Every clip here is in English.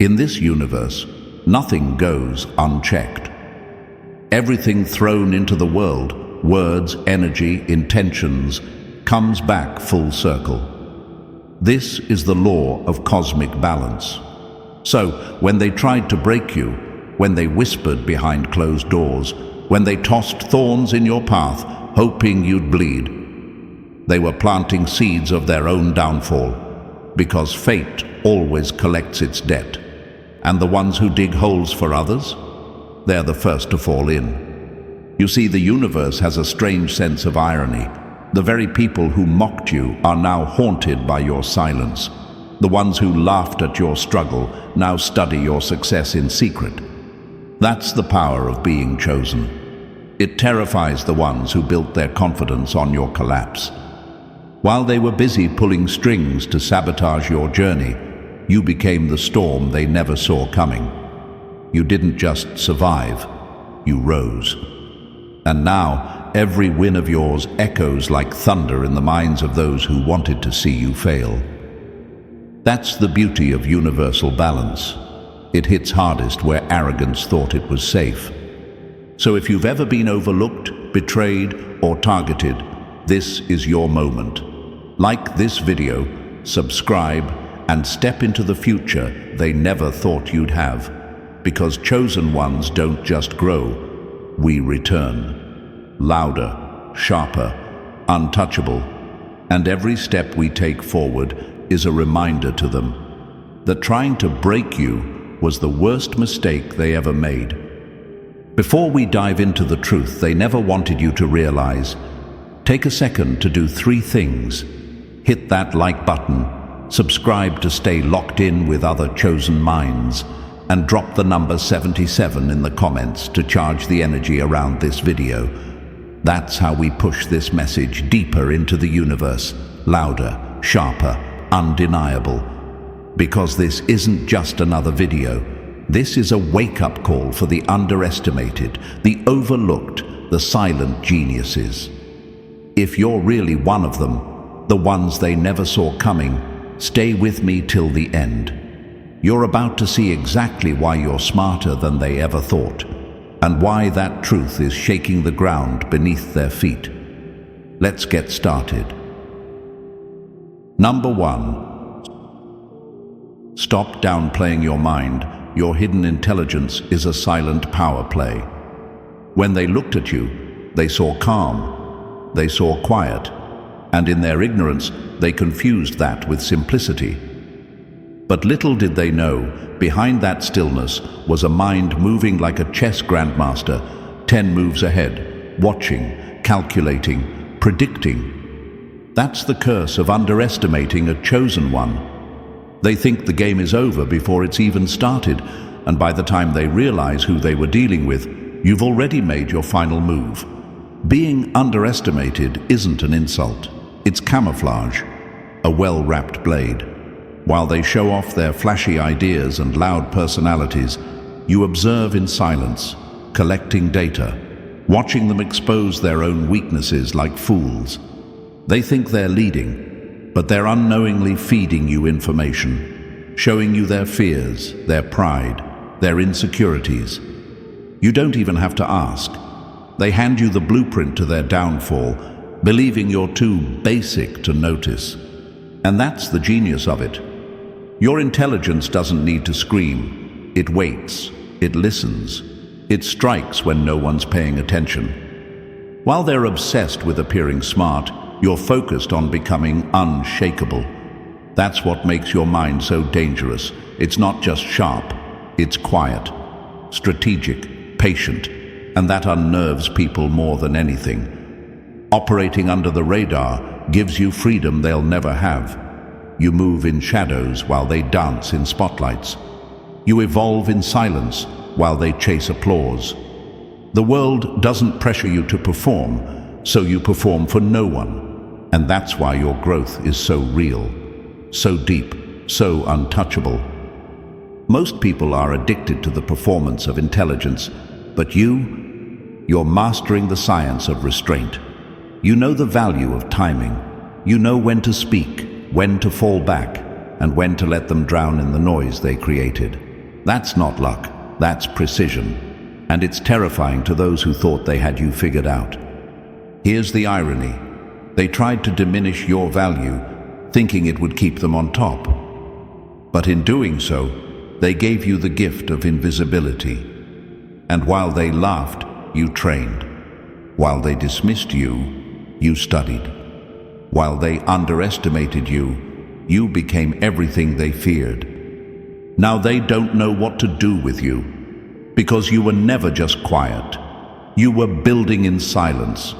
In this universe, nothing goes unchecked. Everything thrown into the world, words, energy, intentions, comes back full circle. This is the law of cosmic balance. So, when they tried to break you, when they whispered behind closed doors, when they tossed thorns in your path, hoping you'd bleed, they were planting seeds of their own downfall, because fate always collects its debt. And the ones who dig holes for others, they're the first to fall in. You see, the universe has a strange sense of irony. The very people who mocked you are now haunted by your silence. The ones who laughed at your struggle now study your success in secret. That's the power of being chosen. It terrifies the ones who built their confidence on your collapse. While they were busy pulling strings to sabotage your journey, you became the storm they never saw coming. You didn't just survive, you rose. And now, every win of yours echoes like thunder in the minds of those who wanted to see you fail. That's the beauty of universal balance. It hits hardest where arrogance thought it was safe. So if you've ever been overlooked, betrayed, or targeted, this is your moment. Like this video, subscribe, and step into the future they never thought you'd have. Because chosen ones don't just grow, we return. Louder, sharper, untouchable. And every step we take forward is a reminder to them that trying to break you was the worst mistake they ever made. Before we dive into the truth they never wanted you to realize, take a second to do 3 things. Hit that like button, subscribe to stay locked in with other chosen minds, and drop the number 77 in the comments to charge the energy around this video. That's how we push this message deeper into the universe, louder, sharper, undeniable. Because this isn't just another video. This is a wake-up call for the underestimated, the overlooked, the silent geniuses. If you're really one of them, the ones they never saw coming, stay with me till the end. You're about to see exactly why you're smarter than they ever thought, and why that truth is shaking the ground beneath their feet. Let's get started. Number 1. Stop downplaying your mind. Your hidden intelligence is a silent power play. When they looked at you, they saw calm, they saw quiet, and in their ignorance, they confused that with simplicity. But little did they know, behind that stillness was a mind moving like a chess grandmaster, 10 moves ahead, watching, calculating, predicting. That's the curse of underestimating a chosen one. They think the game is over before it's even started, and by the time they realize who they were dealing with, you've already made your final move. Being underestimated isn't an insult. It's camouflage, a well-wrapped blade. While they show off their flashy ideas and loud personalities, you observe in silence, collecting data, watching them expose their own weaknesses like fools. They think they're leading, but they're unknowingly feeding you information, showing you their fears, their pride, their insecurities. You don't even have to ask. They hand you the blueprint to their downfall, believing you're too basic to notice. And that's the genius of it. Your intelligence doesn't need to scream. It waits, it listens, it strikes when no one's paying attention. While they're obsessed with appearing smart, you're focused on becoming unshakable. That's what makes your mind so dangerous. It's not just sharp, it's quiet, strategic, patient, and that unnerves people more than anything. Operating under the radar gives you freedom they'll never have. You move in shadows while they dance in spotlights. You evolve in silence while they chase applause. The world doesn't pressure you to perform, so you perform for no one. And that's why your growth is so real, so deep, so untouchable. Most people are addicted to the performance of intelligence, but you're mastering the science of restraint. You know the value of timing. You know when to speak, when to fall back, and when to let them drown in the noise they created. That's not luck, that's precision. And it's terrifying to those who thought they had you figured out. Here's the irony. They tried to diminish your value, thinking it would keep them on top. But in doing so, they gave you the gift of invisibility. And while they laughed, you trained. While they dismissed you, you studied. While they underestimated you, you became everything they feared. Now they don't know what to do with you, because you were never just quiet. You were building in silence.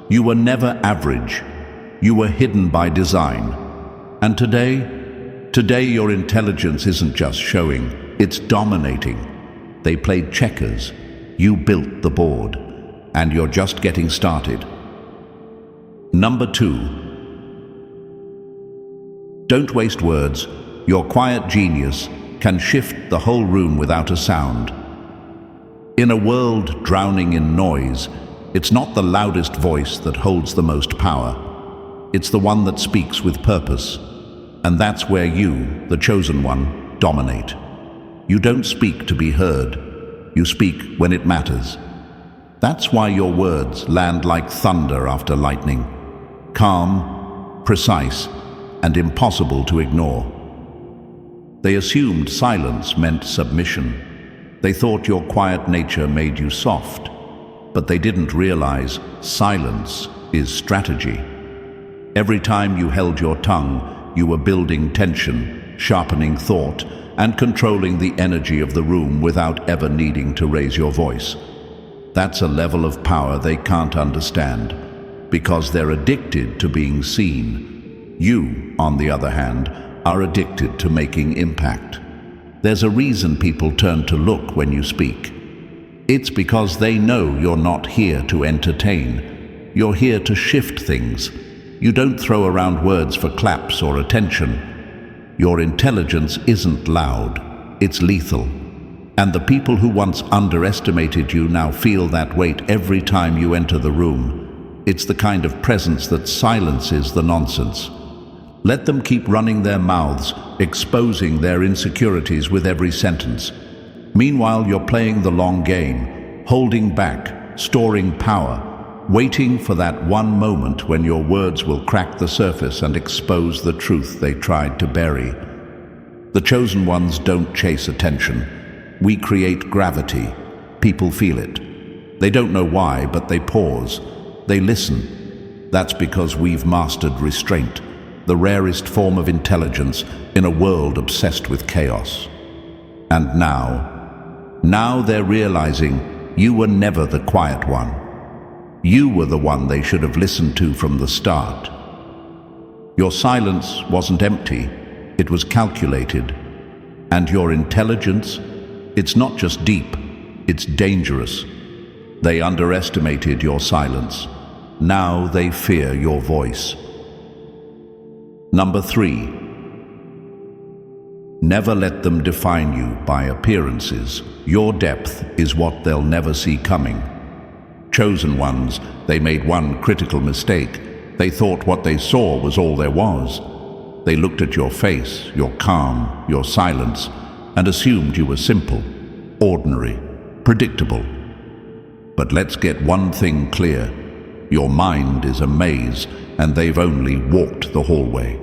You were never average. You were hidden by design. And today your intelligence isn't just showing, it's dominating. They played checkers. You built the board. And you're just getting started. Number 2. Don't waste words. Your quiet genius can shift the whole room without a sound. In a world drowning in noise, it's not the loudest voice that holds the most power. It's the one that speaks with purpose. And that's where you, the chosen one, dominate. You don't speak to be heard. You speak when it matters. That's why your words land like thunder after lightning. Calm, precise, and impossible to ignore. They assumed silence meant submission. They thought your quiet nature made you soft. But they didn't realize silence is strategy. Every time you held your tongue, you were building tension, sharpening thought, and controlling the energy of the room without ever needing to raise your voice. That's a level of power they can't understand, because they're addicted to being seen. You, on the other hand, are addicted to making impact. There's a reason people turn to look when you speak. It's because they know you're not here to entertain. You're here to shift things. You don't throw around words for claps or attention. Your intelligence isn't loud, it's lethal. And the people who once underestimated you now feel that weight every time you enter the room. It's the kind of presence that silences the nonsense. Let them keep running their mouths, exposing their insecurities with every sentence. Meanwhile, you're playing the long game, holding back, storing power, waiting for that one moment when your words will crack the surface and expose the truth they tried to bury. The chosen ones don't chase attention. We create gravity. People feel it. They don't know why, but they pause. They listen. That's because we've mastered restraint, the rarest form of intelligence in a world obsessed with chaos. And now they're realizing you were never the quiet one. You were the one they should have listened to from the start. Your silence wasn't empty, it was calculated. And your intelligence, it's not just deep, it's dangerous. They underestimated your silence. Now they fear your voice. Number 3. Never let them define you by appearances. Your depth is what they'll never see coming. Chosen ones, they made one critical mistake. They thought what they saw was all there was. They looked at your face, your calm, your silence, and assumed you were simple, ordinary, predictable. But let's get one thing clear. Your mind is a maze, and they've only walked the hallway.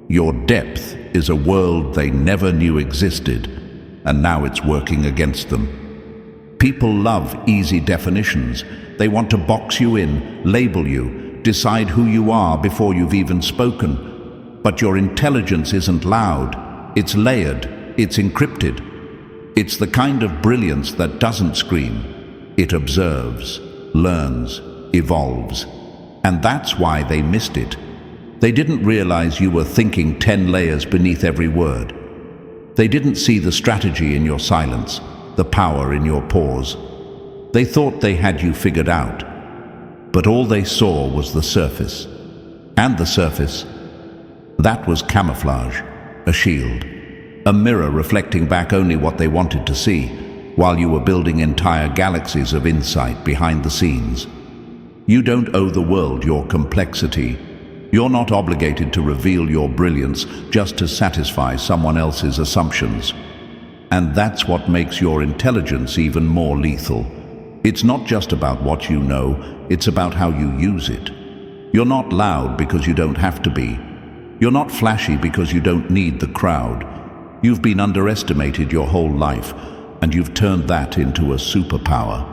Your depth is a world they never knew existed, and now it's working against them. People love easy definitions. They want to box you in, label you, decide who you are before you've even spoken. But your intelligence isn't loud. It's layered. It's encrypted. It's the kind of brilliance that doesn't scream. It observes, learns, evolves. And that's why they missed it. They didn't realize you were thinking 10 layers beneath every word. They didn't see the strategy in your silence, the power in your pause. They thought they had you figured out. But all they saw was the surface. And the surface, that was camouflage, a shield. A mirror reflecting back only what they wanted to see, while you were building entire galaxies of insight behind the scenes. You don't owe the world your complexity. You're not obligated to reveal your brilliance just to satisfy someone else's assumptions. And that's what makes your intelligence even more lethal. It's not just about what you know, it's about how you use it. You're not loud because you don't have to be. You're not flashy because you don't need the crowd. You've been underestimated your whole life, and you've turned that into a superpower.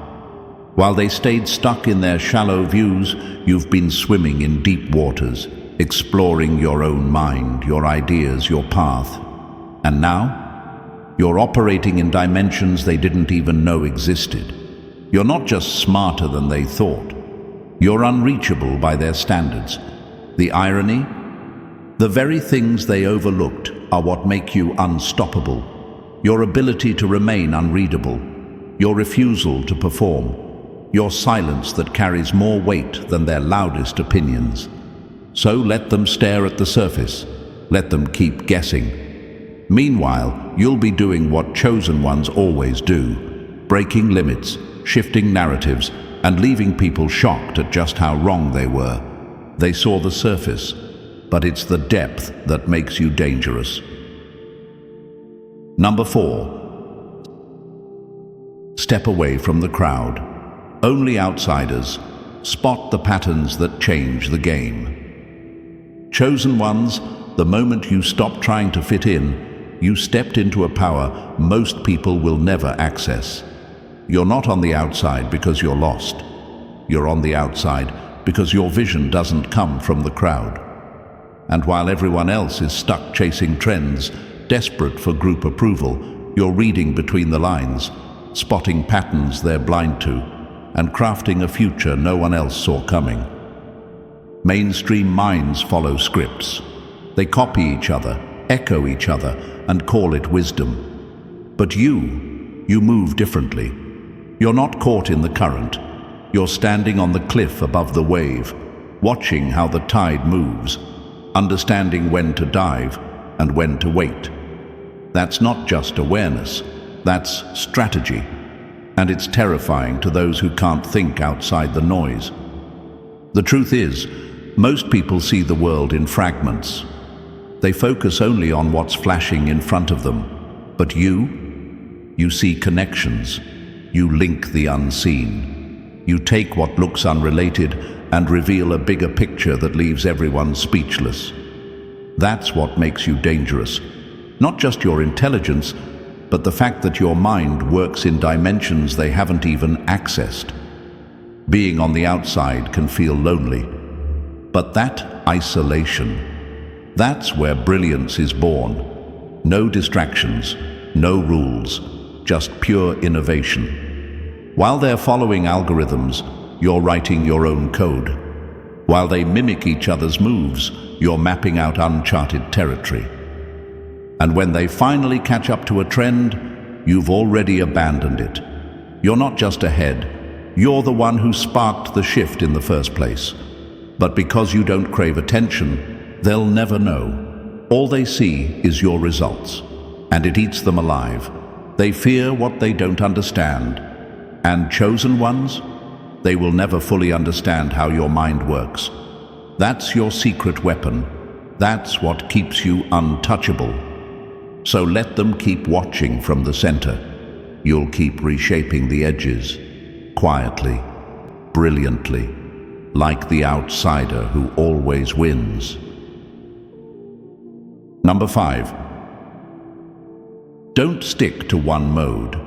While they stayed stuck in their shallow views, you've been swimming in deep waters, exploring your own mind, your ideas, your path. And now, you're operating in dimensions they didn't even know existed. You're not just smarter than they thought. You're unreachable by their standards. The irony? The very things they overlooked are what make you unstoppable. Your ability to remain unreadable, your refusal to perform, your silence that carries more weight than their loudest opinions. So let them stare at the surface. Let them keep guessing. Meanwhile, you'll be doing what chosen ones always do, breaking limits, shifting narratives, and leaving people shocked at just how wrong they were. They saw the surface, but it's the depth that makes you dangerous. Number 4. Step away from the crowd. Only outsiders spot the patterns that change the game. Chosen ones, the moment you stop trying to fit in, you stepped into a power most people will never access. You're not on the outside because you're lost. You're on the outside because your vision doesn't come from the crowd. And while everyone else is stuck chasing trends, desperate for group approval, you're reading between the lines, spotting patterns they're blind to, and crafting a future no one else saw coming. Mainstream minds follow scripts. They copy each other, echo each other, and call it wisdom. But you move differently. You're not caught in the current. You're standing on the cliff above the wave, watching how the tide moves, understanding when to dive and when to wait. That's not just awareness, that's strategy. And it's terrifying to those who can't think outside the noise. The truth is, most people see the world in fragments. They focus only on what's flashing in front of them. But you see connections. You link the unseen. You take what looks unrelated and reveal a bigger picture that leaves everyone speechless. That's what makes you dangerous. Not just your intelligence, but the fact that your mind works in dimensions they haven't even accessed. Being on the outside can feel lonely, but that isolation, that's where brilliance is born. No distractions, no rules, just pure innovation. While they're following algorithms, you're writing your own code. While they mimic each other's moves, you're mapping out uncharted territory. And when they finally catch up to a trend, you've already abandoned it. You're not just ahead, you're the one who sparked the shift in the first place. But because you don't crave attention, they'll never know. All they see is your results, and it eats them alive. They fear what they don't understand. And chosen ones, they will never fully understand how your mind works. That's your secret weapon. That's what keeps you untouchable. So let them keep watching from the center. You'll keep reshaping the edges, quietly, brilliantly, like the outsider who always wins. Number 5. Don't stick to one mode.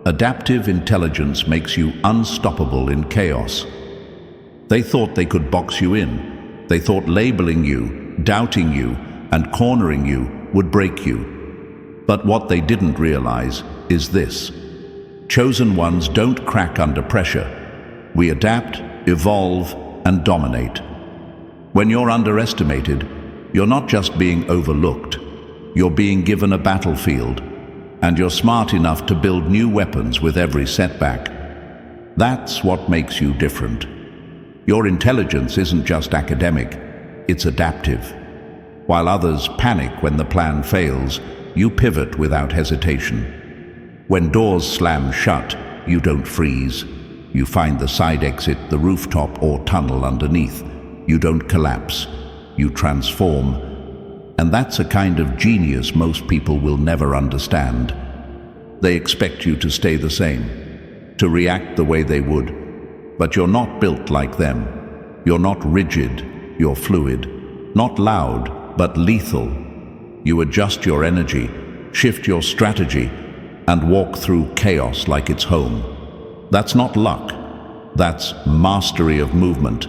Adaptive intelligence makes you unstoppable in chaos. They thought they could box you in. They thought labeling you, doubting you, and cornering you would break you. But what they didn't realize is this. Chosen ones don't crack under pressure. We adapt, evolve, and dominate. When you're underestimated, you're not just being overlooked. You're being given a battlefield, and you're smart enough to build new weapons with every setback. That's what makes you different. Your intelligence isn't just academic, it's adaptive. While others panic when the plan fails, you pivot without hesitation. When doors slam shut, you don't freeze. You find the side exit, the rooftop or tunnel underneath. You don't collapse. You transform. And that's a kind of genius most people will never understand. They expect you to stay the same, to react the way they would. But you're not built like them. You're not rigid, you're fluid. Not loud, but lethal. You adjust your energy, shift your strategy, and walk through chaos like it's home. That's not luck. That's mastery of movement.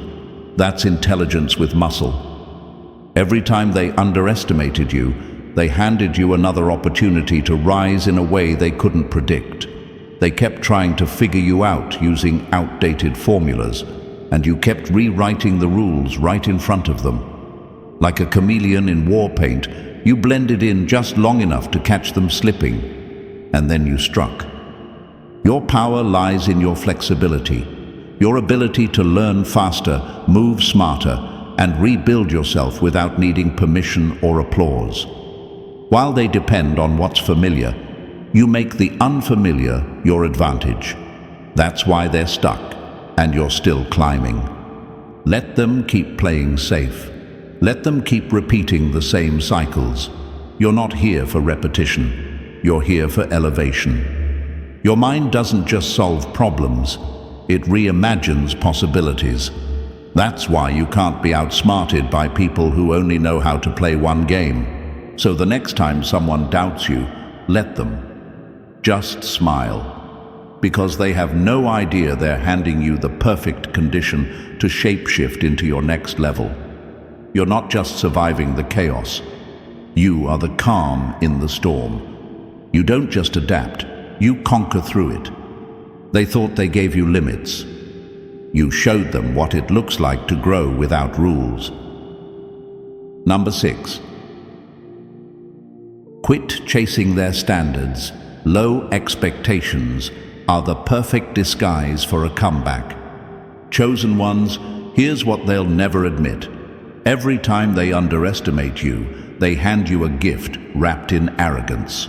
That's intelligence with muscle. Every time they underestimated you, they handed you another opportunity to rise in a way they couldn't predict. They kept trying to figure you out using outdated formulas, and you kept rewriting the rules right in front of them. Like a chameleon in war paint, you blended in just long enough to catch them slipping, and then you struck. Your power lies in your flexibility, your ability to learn faster, move smarter, and rebuild yourself without needing permission or applause. While they depend on what's familiar, you make the unfamiliar your advantage. That's why they're stuck, and you're still climbing. Let them keep playing safe. Let them keep repeating the same cycles. You're not here for repetition. You're here for elevation. Your mind doesn't just solve problems, it reimagines possibilities. That's why you can't be outsmarted by people who only know how to play one game. So the next time someone doubts you, let them. Just smile, because they have no idea they're handing you the perfect condition to shapeshift into your next level. You're not just surviving the chaos. You are the calm in the storm. You don't just adapt, you conquer through it. They thought they gave you limits. You showed them what it looks like to grow without rules. Number 6. Quit chasing their standards. Low expectations are the perfect disguise for a comeback. Chosen ones, here's what they'll never admit. Every time they underestimate you, they hand you a gift wrapped in arrogance.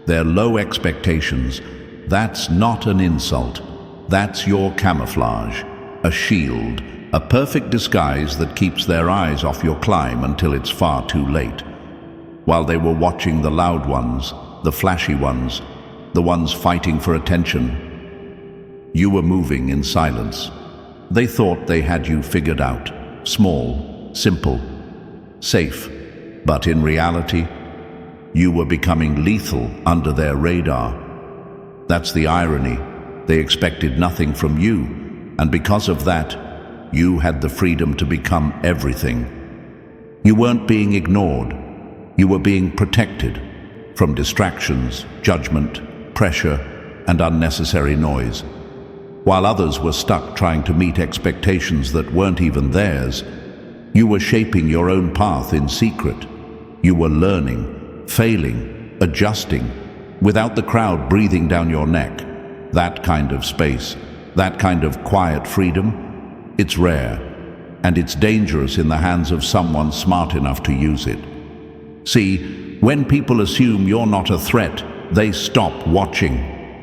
Their low expectations, that's not an insult. That's your camouflage, a shield, a perfect disguise that keeps their eyes off your climb until it's far too late. While they were watching the loud ones, the flashy ones, the ones fighting for attention, you were moving in silence. They thought they had you figured out, small, simple, safe. But in reality, you were becoming lethal under their radar. That's the irony. They expected nothing from you, and because of that, you had the freedom to become everything. You weren't being ignored. You were being protected from distractions, judgment, pressure, and unnecessary noise. While others were stuck trying to meet expectations that weren't even theirs, you were shaping your own path in secret. You were learning, failing, adjusting, without the crowd breathing down your neck. That kind of space, that kind of quiet freedom, it's rare, and it's dangerous in the hands of someone smart enough to use it. See, when people assume you're not a threat, they stop watching.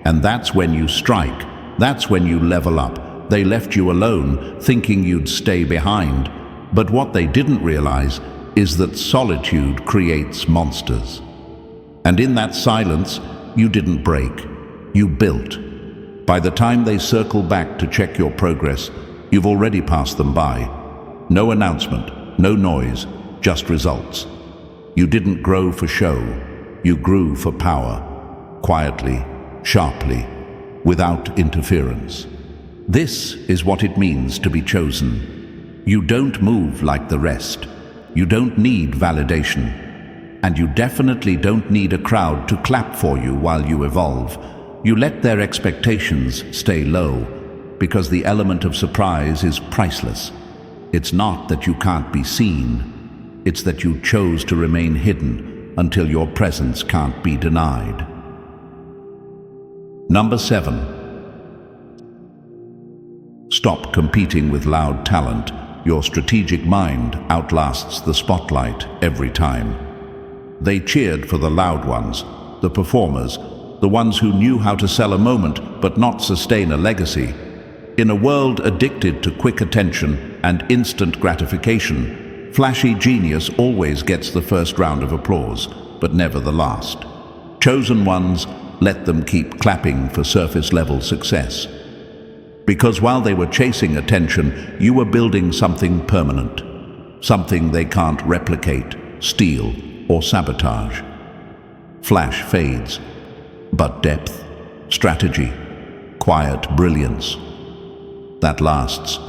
And that's when you strike. That's when you level up. They left you alone, thinking you'd stay behind. But what they didn't realize is that solitude creates monsters. And in that silence, you didn't break. You built. By the time they circle back to check your progress, you've already passed them by. No announcement, no noise, just results. You didn't grow for show. You grew for power. Quietly, sharply, without interference. This is what it means to be chosen. You don't move like the rest. You don't need validation. And you definitely don't need a crowd to clap for you while you evolve. You let their expectations stay low, because the element of surprise is priceless. It's not that you can't be seen. It's that you chose to remain hidden until your presence can't be denied. Number 7. Stop competing with loud talent. Your strategic mind outlasts the spotlight every time. They cheered for the loud ones, the performers, the ones who knew how to sell a moment but not sustain a legacy. In a world addicted to quick attention and instant gratification, flashy genius always gets the first round of applause, but never the last. Chosen ones, let them keep clapping for surface-level success. Because while they were chasing attention, you were building something permanent, something they can't replicate, steal, or sabotage. Flash fades, but depth, strategy, quiet brilliance, that lasts.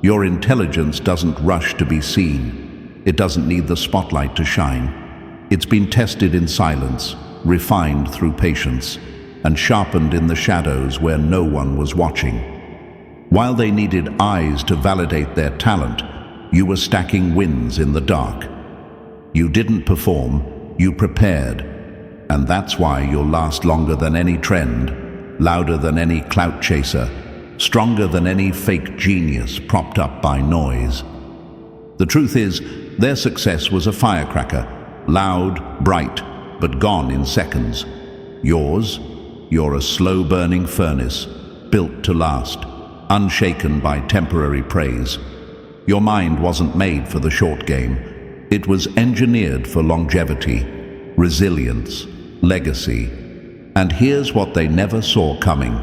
Your intelligence doesn't rush to be seen. It doesn't need the spotlight to shine. It's been tested in silence, refined through patience, and sharpened in the shadows where no one was watching. While they needed eyes to validate their talent, you were stacking wins in the dark. You didn't perform, you prepared, and that's why you'll last longer than any trend, louder than any clout chaser, stronger than any fake genius propped up by noise. The truth is, their success was a firecracker, loud, bright, but gone in seconds. Yours, you're a slow-burning furnace, built to last, unshaken by temporary praise. Your mind wasn't made for the short game. It was engineered for longevity, resilience, legacy. And here's what they never saw coming.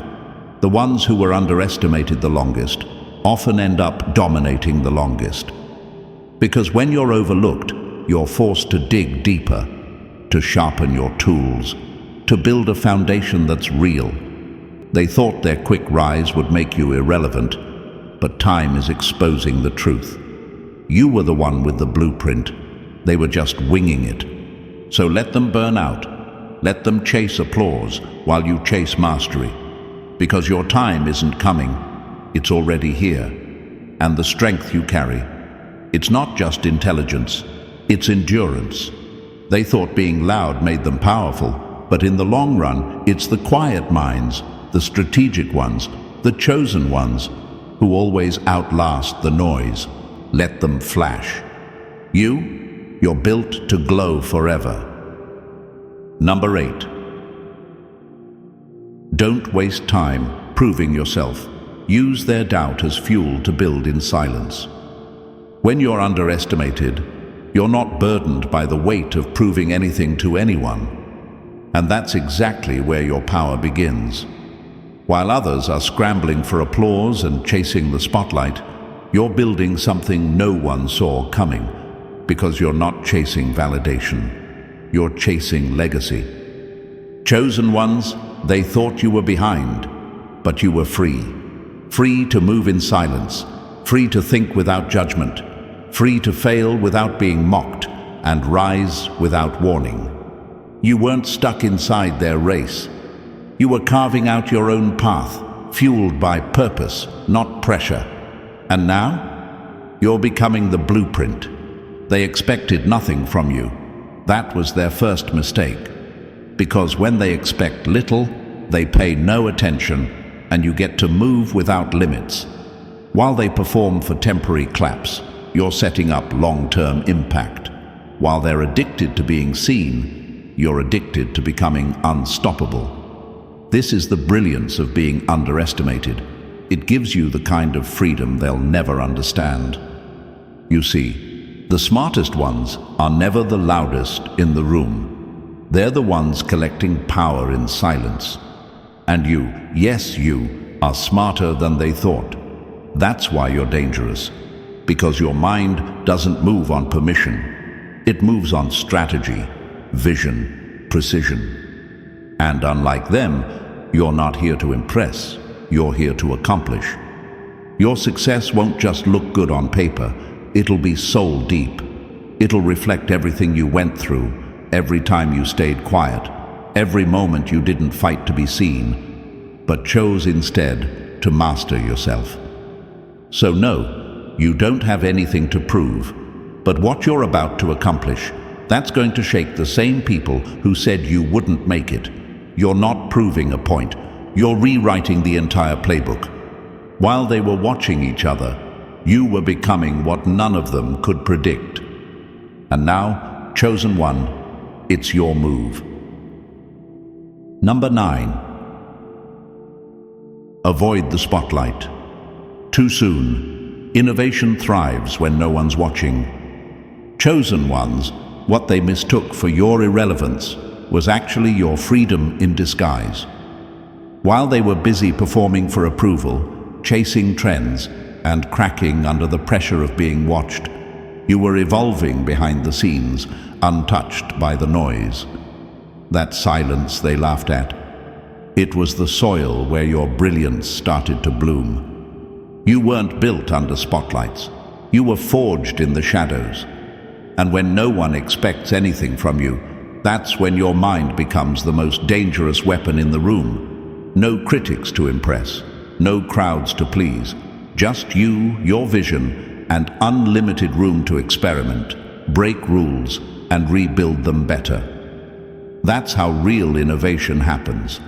The ones who were underestimated the longest often end up dominating the longest. Because when you're overlooked, you're forced to dig deeper, to sharpen your tools, to build a foundation that's real. They thought their quick rise would make you irrelevant, but time is exposing the truth. You were the one with the blueprint. They were just winging it. So let them burn out. Let them chase applause while you chase mastery. Because your time isn't coming, it's already here. And the strength you carry, it's not just intelligence, it's endurance. They thought being loud made them powerful, but in the long run, it's the quiet minds, the strategic ones, the chosen ones, who always outlast the noise. Let them flash. You're built to glow forever. Number 8. Don't waste time proving yourself. Use their doubt as fuel to build in silence. When you're underestimated, you're not burdened by the weight of proving anything to anyone. And that's exactly where your power begins. While others are scrambling for applause and chasing the spotlight, you're building something no one saw coming, because you're not chasing validation. You're chasing legacy. Chosen ones, they thought you were behind, but you were free. Free to move in silence, free to think without judgment, free to fail without being mocked, and rise without warning. You weren't stuck inside their race. You were carving out your own path, fueled by purpose, not pressure. And now, you're becoming the blueprint. They expected nothing from you. That was their first mistake. Because when they expect little, they pay no attention, and you get to move without limits. While they perform for temporary claps, you're setting up long-term impact. While they're addicted to being seen, you're addicted to becoming unstoppable. This is the brilliance of being underestimated. It gives you the kind of freedom they'll never understand. You see, the smartest ones are never the loudest in the room. They're the ones collecting power in silence. And you, yes you, are smarter than they thought. That's why you're dangerous. Because your mind doesn't move on permission. It moves on strategy, vision, precision. And unlike them, you're not here to impress. You're here to accomplish. Your success won't just look good on paper. It'll be soul deep. It'll reflect everything you went through, every time you stayed quiet, every moment you didn't fight to be seen, but chose instead to master yourself. So no, you don't have anything to prove, but what you're about to accomplish, that's going to shake the same people who said you wouldn't make it. You're not proving a point. You're rewriting the entire playbook. While they were watching each other, you were becoming what none of them could predict. And now, chosen one, it's your move. Number 9. Avoid the spotlight. Too soon, innovation thrives when no one's watching. Chosen ones, what they mistook for your irrelevance, was actually your freedom in disguise. While they were busy performing for approval, chasing trends, and cracking under the pressure of being watched, you were evolving behind the scenes, untouched by the noise. That silence they laughed at, it was the soil where your brilliance started to bloom. You weren't built under spotlights. You were forged in the shadows. And when no one expects anything from you, that's when your mind becomes the most dangerous weapon in the room. No critics to impress, no crowds to please, just you, your vision, and unlimited room to experiment, break rules, and rebuild them better. That's how real innovation happens,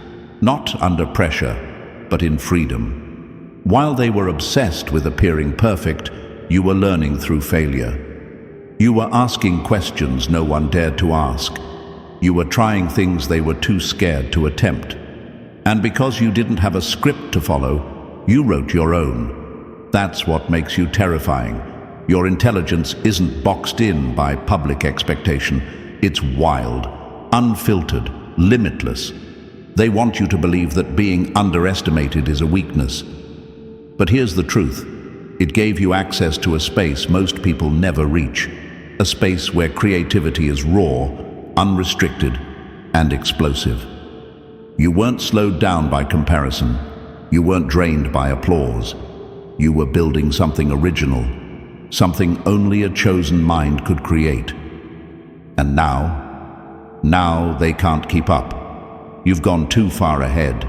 not under pressure, but in freedom. While they were obsessed with appearing perfect, you were learning through failure. You were asking questions no one dared to ask. You were trying things they were too scared to attempt. And because you didn't have a script to follow, you wrote your own. That's what makes you terrifying. Your intelligence isn't boxed in by public expectation. It's wild, unfiltered, limitless. They want you to believe that being underestimated is a weakness. But here's the truth. It gave you access to a space most people never reach. A space where creativity is raw, unrestricted, and explosive. You weren't slowed down by comparison. You weren't drained by applause. You were building something original, something only a chosen mind could create. And now they can't keep up. You've gone too far ahead.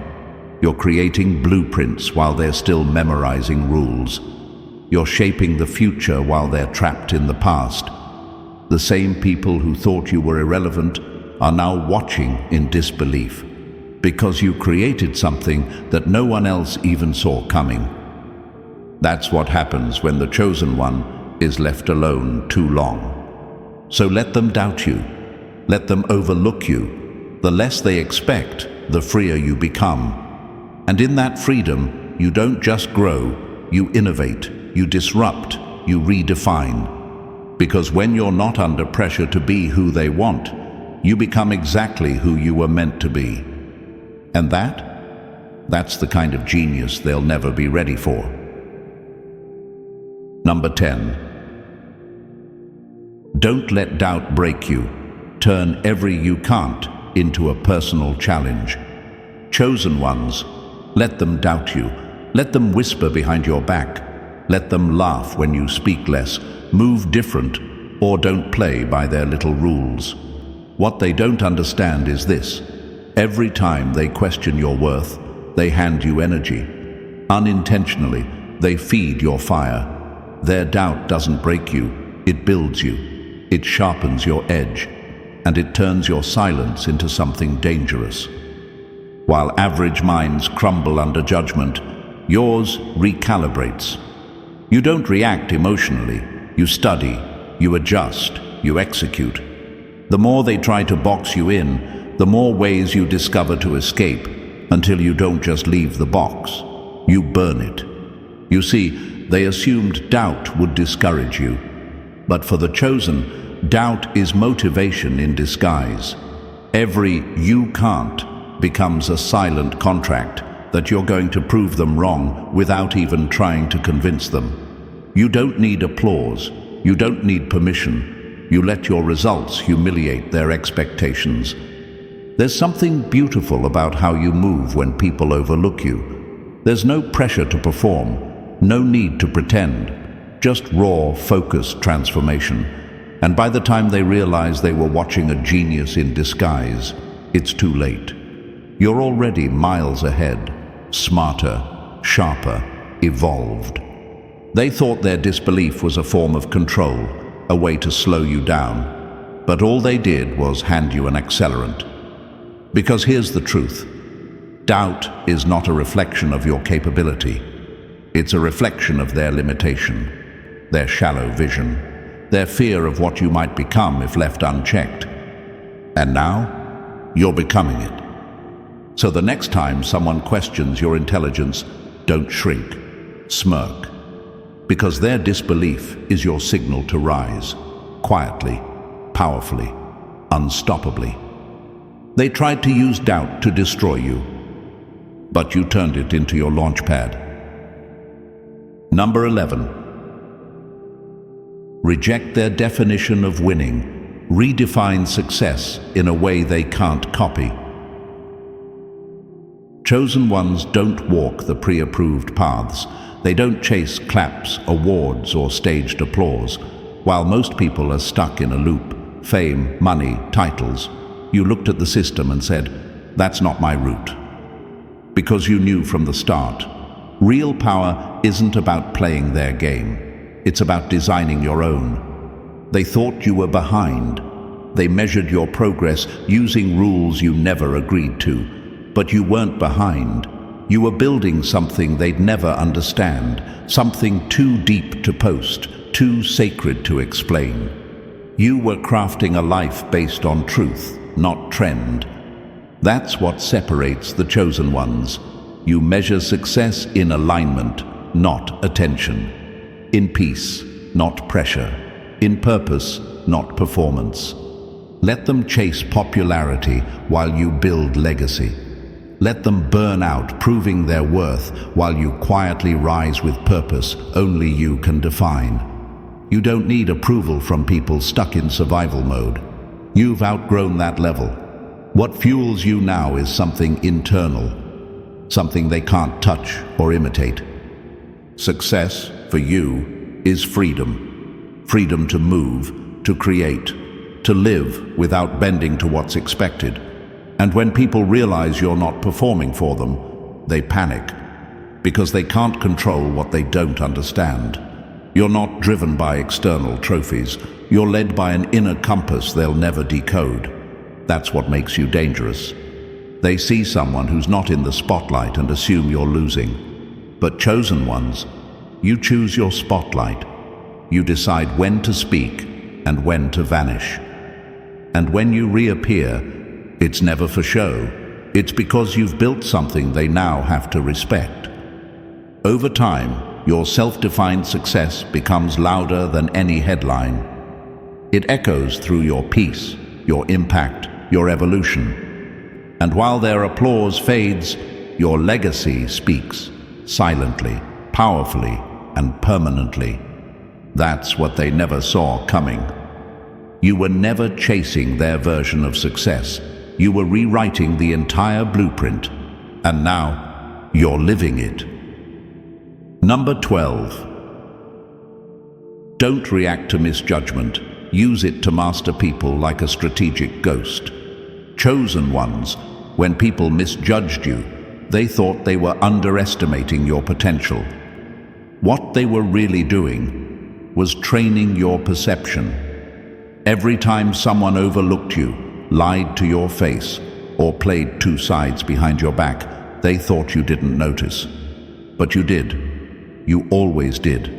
You're creating blueprints while they're still memorizing rules. You're shaping the future while they're trapped in the past. The same people who thought you were irrelevant are now watching in disbelief, because you created something that no one else even saw coming. That's what happens when the chosen one is left alone too long. So let them doubt you. Let them overlook you. The less they expect, the freer you become. And in that freedom, you don't just grow, you innovate, you disrupt, you redefine. Because when you're not under pressure to be who they want, you become exactly who you were meant to be. And that's the kind of genius they'll never be ready for. Number 10. Don't let doubt break you. Turn every you can't into a personal challenge. Chosen ones, let them doubt you. Let them whisper behind your back. Let them laugh when you speak less, move different, or don't play by their little rules. What they don't understand is this. Every time they question your worth, they hand you energy. Unintentionally, they feed your fire. Their doubt doesn't break you, it builds you. It sharpens your edge, and it turns your silence into something dangerous. While average minds crumble under judgment, yours recalibrates. You don't react emotionally. You study, you adjust, you execute. The more they try to box you in, the more ways you discover to escape, until you don't just leave the box, you burn it. You see, they assumed doubt would discourage you. But for the chosen, doubt is motivation in disguise. Every "you can't" becomes a silent contract that you're going to prove them wrong without even trying to convince them. You don't need applause. You don't need permission. You let your results humiliate their expectations. There's something beautiful about how you move when people overlook you. There's no pressure to perform, no need to pretend, just raw, focused transformation. And by the time they realize they were watching a genius in disguise, it's too late. You're already miles ahead, smarter, sharper, evolved. They thought their disbelief was a form of control, a way to slow you down. But all they did was hand you an accelerant. Because here's the truth. Doubt is not a reflection of your capability. It's a reflection of their limitation, their shallow vision, their fear of what you might become if left unchecked. And now, you're becoming it. So the next time someone questions your intelligence, don't shrink, smirk. Because their disbelief is your signal to rise, quietly, powerfully, unstoppably. They tried to use doubt to destroy you, but you turned it into your launch pad. Number 11. Reject their definition of winning. Redefine success in a way they can't copy. Chosen ones don't walk the pre-approved paths. They don't chase claps, awards, or staged applause. While most people are stuck in a loop, fame, money, titles, you looked at the system and said, "That's not my route." Because you knew from the start, real power isn't about playing their game. It's about designing your own. They thought you were behind. They measured your progress using rules you never agreed to. But you weren't behind. You were building something they'd never understand, something too deep to post, too sacred to explain. You were crafting a life based on truth, not trend. That's what separates the chosen ones. You measure success in alignment, not attention. In peace, not pressure. In purpose, not performance. Let them chase popularity while you build legacy. Let them burn out, proving their worth, while you quietly rise with purpose only you can define. You don't need approval from people stuck in survival mode. You've outgrown that level. What fuels you now is something internal, something they can't touch or imitate. Success, for you, is freedom. Freedom to move, to create, to live without bending to what's expected. And when people realize you're not performing for them, they panic, because they can't control what they don't understand. You're not driven by external trophies. You're led by an inner compass they'll never decode. That's what makes you dangerous. They see someone who's not in the spotlight and assume you're losing. But chosen ones, you choose your spotlight. You decide when to speak and when to vanish. And when you reappear, it's never for show. It's because you've built something they now have to respect. Over time, your self-defined success becomes louder than any headline. It echoes through your peace, your impact, your evolution. And while their applause fades, your legacy speaks, silently, powerfully, and permanently. That's what they never saw coming. You were never chasing their version of success. You were rewriting the entire blueprint, and now you're living it. Number 12. Don't react to misjudgment. Use it to master people like a strategic ghost. Chosen ones, when people misjudged you, they thought they were underestimating your potential. What they were really doing was training your perception. Every time someone overlooked you, lied to your face, or played two sides behind your back, they thought you didn't notice. But you did. You always did.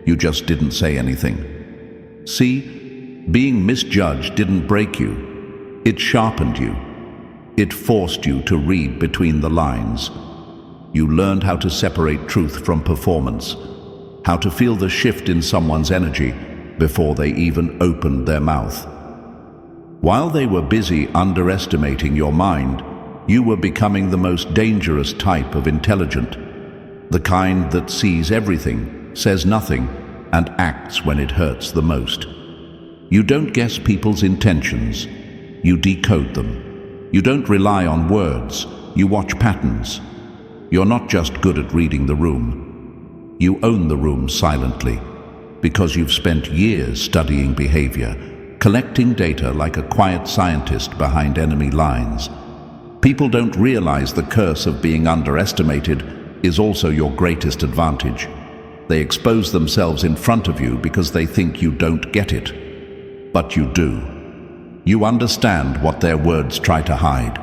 You just didn't say anything. See, being misjudged didn't break you. It sharpened you. It forced you to read between the lines. You learned how to separate truth from performance, how to feel the shift in someone's energy before they even opened their mouth. While they were busy underestimating your mind, you were becoming the most dangerous type of intelligent, the kind that sees everything, says nothing, and acts when it hurts the most. You don't guess people's intentions, you decode them. You don't rely on words, you watch patterns. You're not just good at reading the room. You own the room silently, because you've spent years studying behavior, collecting data like a quiet scientist behind enemy lines. People don't realize the curse of being underestimated is also your greatest advantage. They expose themselves in front of you because they think you don't get it. But you do. You understand what their words try to hide.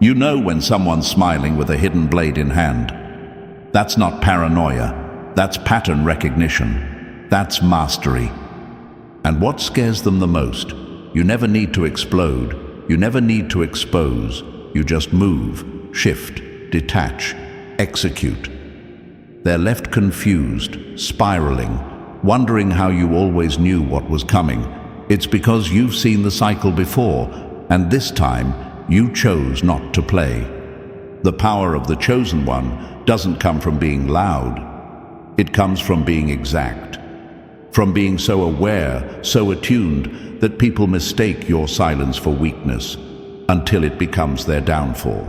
You know when someone's smiling with a hidden blade in hand. That's not paranoia. That's pattern recognition. That's mastery. And what scares them the most? You never need to explode. You never need to expose. You just move, shift, detach, execute. They're left confused, spiraling, wondering how you always knew what was coming. It's because you've seen the cycle before, and this time You chose not to play. The power of the chosen one doesn't come from being loud. It comes from being exact, from being so aware, so attuned that people mistake your silence for weakness until it becomes their downfall.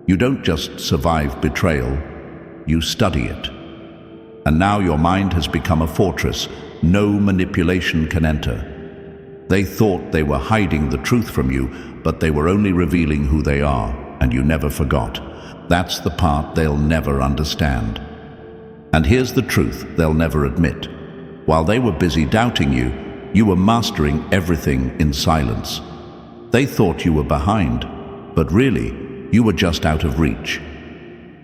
You don't just survive betrayal, you study it. And now your mind has become a fortress no manipulation can enter. They thought they were hiding the truth from you, but they were only revealing who they are, and you never forgot. That's the part they'll never understand. And here's the truth they'll never admit. While they were busy doubting you, you were mastering everything in silence. They thought you were behind, but really, you were just out of reach.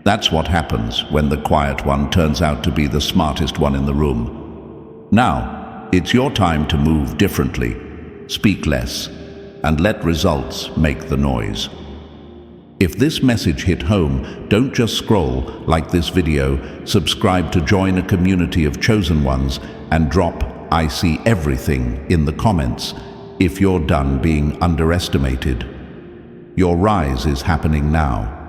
That's what happens when the quiet one turns out to be the smartest one in the room. Now, it's your time to move differently, speak less, and let results make the noise. If this message hit home, don't just scroll, like this video, subscribe to join a community of chosen ones, and drop "I see everything" in the comments if you're done being underestimated. Your rise is happening now.